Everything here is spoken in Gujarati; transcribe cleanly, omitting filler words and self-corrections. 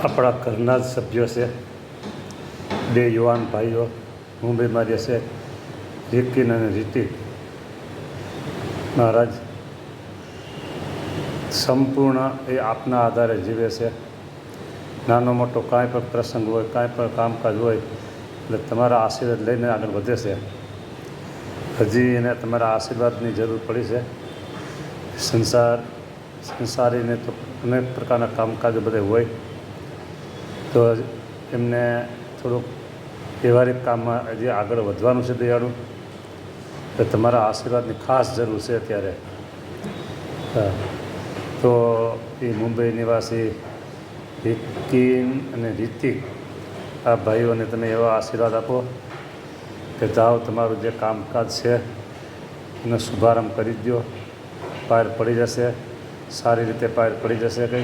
આપણા ઘરના જ સભ્યો છે, બે યુવાન ભાઈઓ મુંબઈમાં રહે છે, રિકિન અને રિતિક. મહારાજ સંપૂર્ણ એ આપના આધારે જીવે છે. નાનો મોટો કાંઈ પણ પ્રસંગ હોય, કાંઈ પણ કામકાજ હોય એટલે તમારા આશીર્વાદ લઈને આગળ વધે છે. હજી એને તમારા આશીર્વાદની જરૂર પડી છે. સંસારીને તો અનેક પ્રકારના કામકાજો બધે હોય, તો એમને થોડુંક વ્યવહારિક કામમાં હજી આગળ વધવાનું છે. દયાળુ, તો તમારા આશીર્વાદની ખાસ જરૂર છે અત્યારે. તો એ મુંબઈ નિવાસી રિકિન અને રિતિક, આ ભાઈઓને તમે એવા આશીર્વાદ આપો કે જાઓ, તમારું જે કામકાજ છે એનો શુભારંભ કરી દો. પાર પડી જશે, સારી રીતે પાર પડી જશે. કંઈ